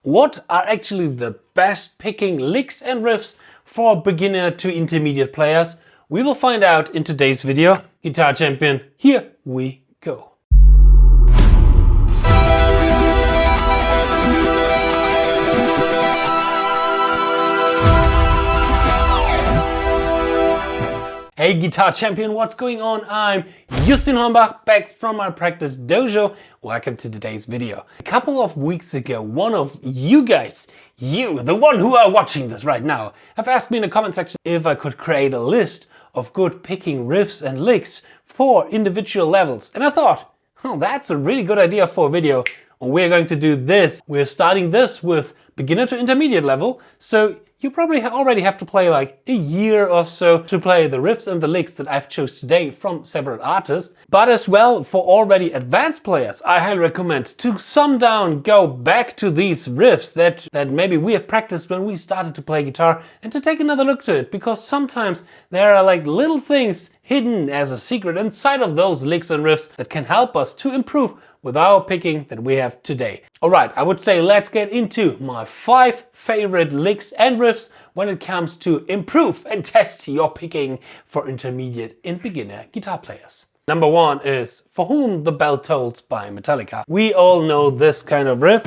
what are actually the best picking licks and riffs for beginner to intermediate players? We will find out in today's video. Guitar Champion, here we go. Hey Guitar Champion, what's going on? I'm 𝗏𝗏𝗦𝗏, back from my practice dojo. Welcome to today's video. A couple of weeks ago, one of you guys, the one who are watching this right now, have asked me in the comment section if I could create a list of good picking riffs and licks for individual levels. And I thought, oh, that's a really good idea for a video. We're going to do this. We're starting this with beginner to intermediate level. So you probably already have to play like a year or so to play the riffs and the licks that I've chose today from several artists. But as well, for already advanced players, I highly recommend to some down go back to these riffs that maybe we have practiced when we started to play guitar and to take another look to it, because sometimes there are like little things hidden as a secret inside of those licks and riffs that can help us to improve with our picking that we have today. Alright, I would say let's get into my 5 favorite licks and riffs when it comes to improve and test your picking for intermediate and beginner guitar players. Number 1 is For Whom the Bell Tolls by Metallica. We all know this kind of riff.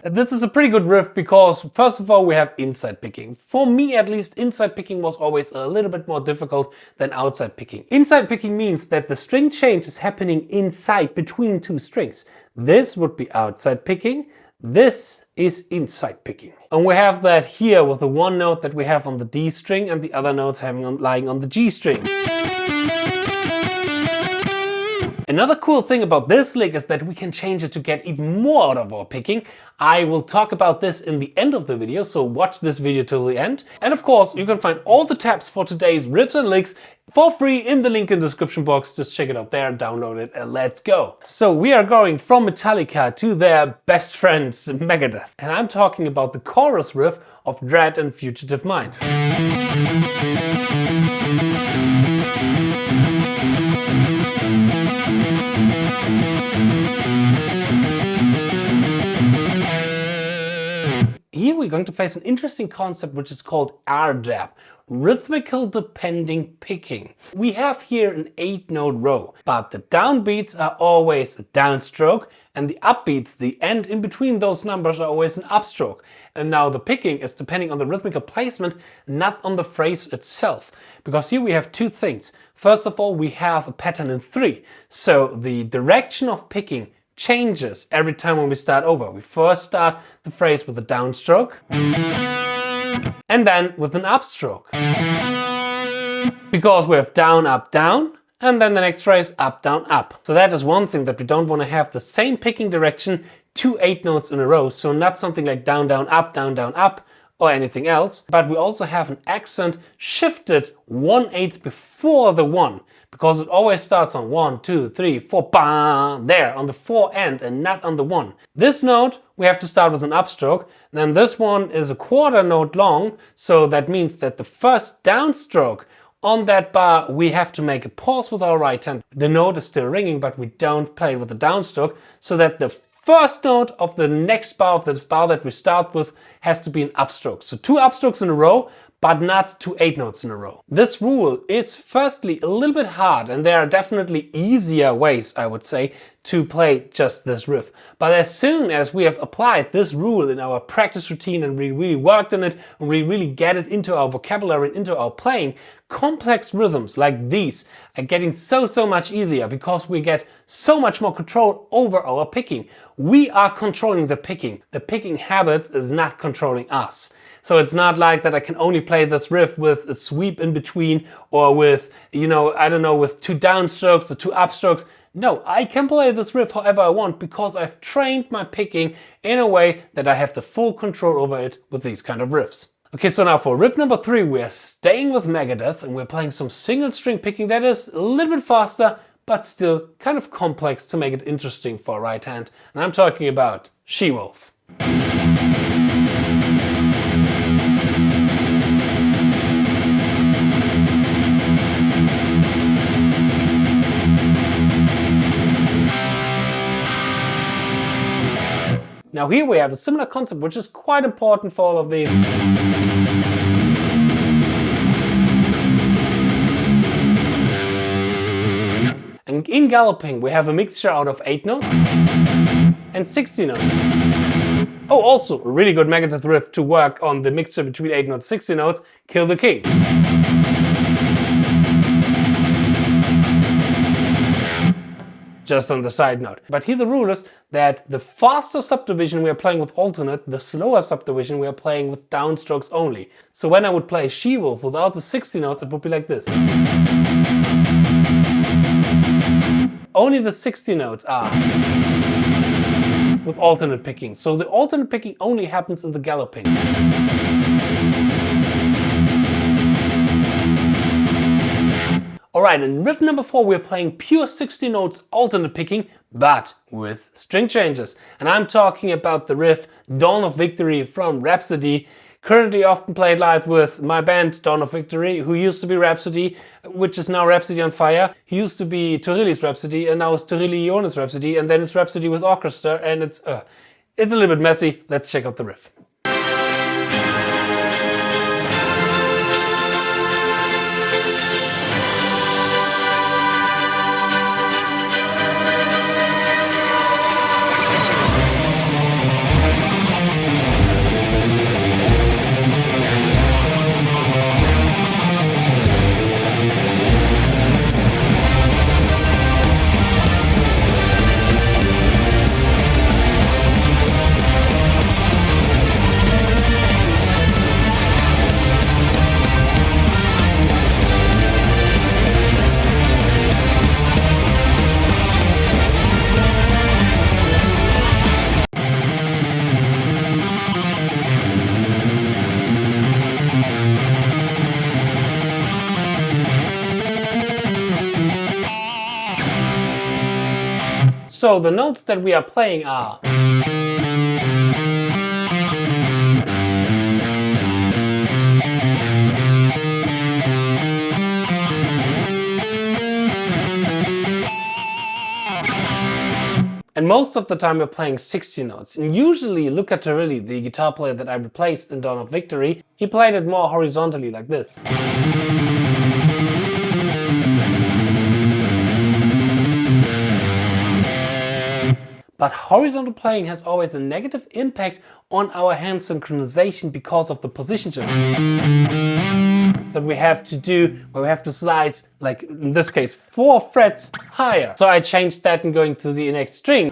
This is a pretty good riff because, first of all, we have inside picking. For me, at least, inside picking was always a little bit more difficult than outside picking. Inside picking means that the string change is happening inside between two strings. This would be outside picking. This is inside picking. And we have that here with the one note that we have on the D string and the other notes lying on the G string. Another cool thing about this lick is that we can change it to get even more out of our picking. I will talk about this in the end of the video, so watch this video till the end. And of course, you can find all the tabs for today's riffs and licks for free in the link in the description box. Just check it out there, download it, and let's go. So we are going from Metallica to their best friends, Megadeth. And I'm talking about the chorus riff of Dread and Fugitive Mind. Here we're going to face an interesting concept which is called RDAP, rhythmical depending picking. We have here an 8-note row, but the downbeats are always a downstroke and the upbeats, the end in between those numbers, are always an upstroke. And now the picking is depending on the rhythmical placement, not on the phrase itself. Because here we have two things. First of all, we have a pattern in 3. So the direction of picking changes every time when we start over. We first start the phrase with a downstroke and then with an upstroke. Because we have down, up, down, and then the next phrase up, down, up. So that is one thing, that we don't want to have the same picking direction 2 8 notes in a row. So not something like down, down, up, or anything else. But we also have an accent shifted 1/8 before the 1. Because it always starts on 1, 2, 3, 4, ba, there on the 4 end and not on the 1. This note we have to start with an upstroke. Then this one is a 1/4 note long, so that means that the first downstroke on that bar we have to make a pause with our right hand. The note is still ringing, but we don't play with the downstroke, so that the first note of the next bar of this bar that we start with has to be an upstroke. So 2 upstrokes in a row, but not 2 8 notes in a row. This rule is firstly a little bit hard, and there are definitely easier ways, I would say, to play just this riff. But as soon as we have applied this rule in our practice routine and we really worked on it and we really get it into our vocabulary and into our playing, complex rhythms like these are getting so much easier, because we get so much more control over our picking. We are controlling the picking. The picking habit is not controlling us. So it's not like that I can only play this riff with a sweep in between, or with, I don't know, with 2 downstrokes or 2 upstrokes. No, I can play this riff however I want, because I've trained my picking in a way that I have the full control over it with these kind of riffs. Okay, so now for riff number 3, we're staying with Megadeth and we're playing some single string picking that is a little bit faster, but still kind of complex to make it interesting for a right hand. And I'm talking about She-Wolf. Now here we have a similar concept, which is quite important for all of these. And in galloping, we have a mixture out of 8 notes and 60 notes. Oh, also a really good megadeth riff to work on the mixture between 8 notes, 60 notes, Kill the King. Just on the side note. But here the rule is that the faster subdivision we are playing with alternate, the slower subdivision we are playing with downstrokes only. So when I would play She-Wolf without the 60 notes, it would be like this. Only the 60 notes are with alternate picking. So the alternate picking only happens in the galloping. Alright, in riff number 4 we're playing pure 60 notes alternate picking, but with string changes. And I'm talking about the riff Dawn of Victory from Rhapsody, currently often played live with my band Dawn of Victory, who used to be Rhapsody, which is now Rhapsody on Fire. He used to be 𝙬𝙗𝙀😍 Rhapsody, and now it's 𝙬𝙗𝙢𝙀 Rhapsody, and then it's Rhapsody with orchestra, and it's a little bit messy. Let's check out the riff. So the notes that we are playing are and most of the time we're playing 60 notes. And usually Luca Turilli, the guitar player that I replaced in Dawn of Victory, he played it more horizontally like this. But horizontal playing has always a negative impact on our hand synchronization because of the position shifts that we have to do, where we have to slide, like in this case, 4 frets higher. So I changed that and going to the next string,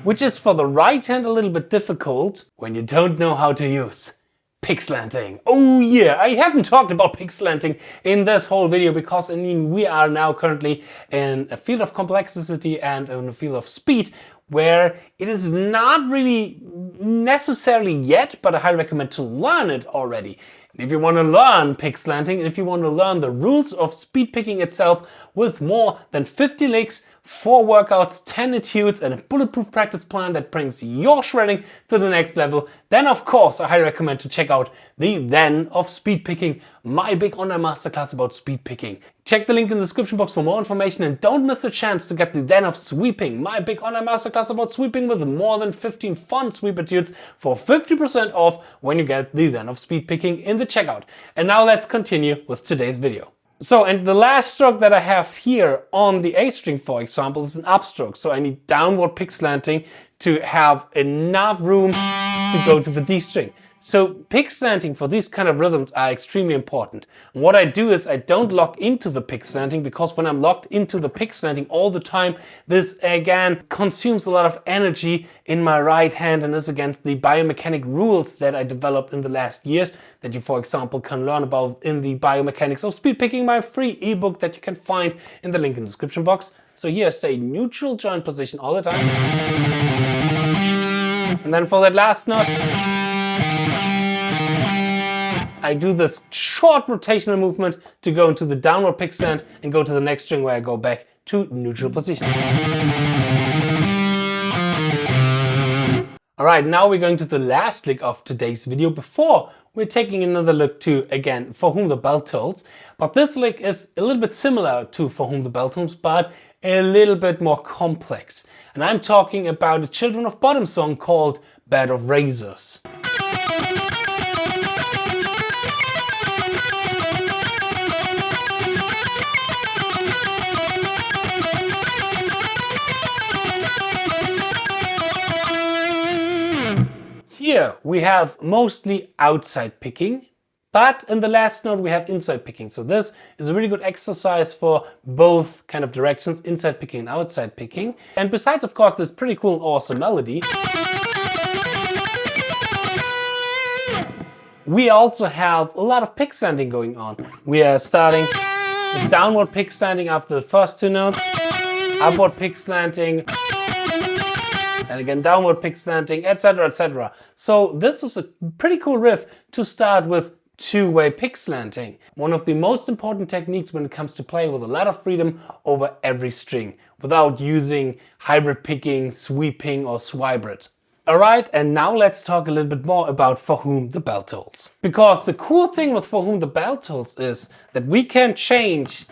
which is for the right hand a little bit difficult when you don't know how to use pick slanting. Oh yeah, I haven't talked about pick slanting in this whole video because I mean we are now currently in a field of complexity and in a field of speed where it is not really necessarily yet, but I highly recommend to learn it already. If you want to learn pick slanting, and if you want to learn the rules of speed picking itself with more than 50 licks, 4 workouts, 10 etudes, and a bulletproof practice plan that brings your shredding to the next level, then of course I highly recommend to check out the ZEN of Speedpicking, my big online masterclass about speed picking. Check the link in the description box for more information and don't miss a chance to get the ZEN of Sweeping, my big online masterclass about sweeping with more than 15 fun sweep etudes for 50% off when you get the ZEN of Speedpicking in the checkout. And now let's continue with today's video. So, and the last stroke that I have here on the A string, for example, is an upstroke. So I need downward pick slanting to have enough room to go to the D string. So pick slanting for these kind of rhythms are extremely important. And what I do is I don't lock into the pick slanting, because when I'm locked into the pick slanting all the time, this again consumes a lot of energy in my right hand and is against the biomechanic rules that I developed in the last years that you, for example, can learn about in the Biomechanics of Speedpicking, my free ebook that you can find in the link in the description box. So here, stay neutral joint position all the time. And then for that last note, I do this short rotational movement to go into the downward pick slant and go to the next string where I go back to neutral position. Alright, now we're going to the last lick of today's video before we're taking another look to, again, For Whom the Bell Tolls. But this lick is a little bit similar to For Whom the Bell Tolls, but a little bit more complex. And I'm talking about a Children of Bottom song called Bed of Razors. Here we have mostly outside picking, but in the last note we have inside picking. So this is a really good exercise for both kind of directions, inside picking and outside picking. And besides, of course, this pretty cool and awesome melody, we also have a lot of pick slanding going on. We are starting with downward pick slanding after the first two notes, upward pick slanting, and again downward pick slanting, etc, etc. So this is a pretty cool riff to start with two-way pick slanting. One of the most important techniques when it comes to playing with a lot of freedom over every string, without using hybrid picking, sweeping or swibrid. Alright, and now let's talk a little bit more about For Whom the Bell Tolls. Because the cool thing with For Whom the Bell Tolls is that we can change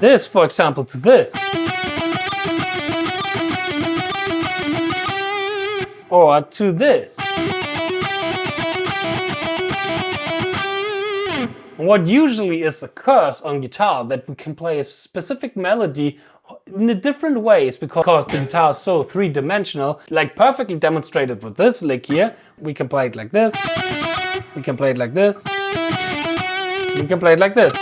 this, for example, to this. Or to this. What usually occurs on guitar that we can play a specific melody in a different ways because the guitar is so three-dimensional, like perfectly demonstrated with this lick here. We can play it like this, we can play it like this, we can play it like this.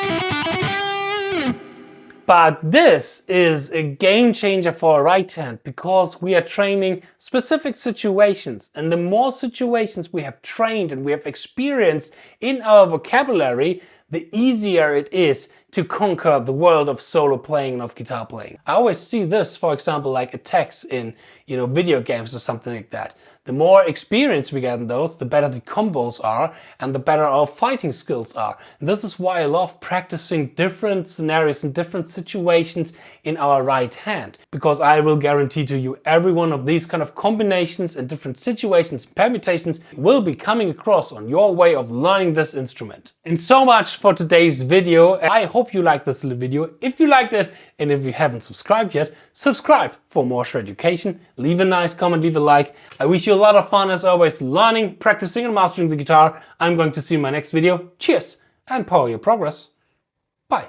But this is a game changer for a right hand because we are training specific situations, and the more situations we have trained and we have experienced in our vocabulary, the easier it is to conquer the world of solo playing and of guitar playing. I always see this, for example, like attacks in video games or something like that. The more experience we get in those, the better the combos are and the better our fighting skills are. And this is why I love practicing different scenarios and different situations in our right hand, because I will guarantee to you every one of these kind of combinations and different situations, permutations will be coming across on your way of learning this instrument. And so much for today's video. I hope you liked this little video. If you liked it and if you haven't subscribed yet, subscribe for more shred education. Leave a nice comment, leave a like. I wish you a lot of fun as always learning, practicing and mastering the guitar. I'm going to see you in my next video. Cheers and power your progress. Bye.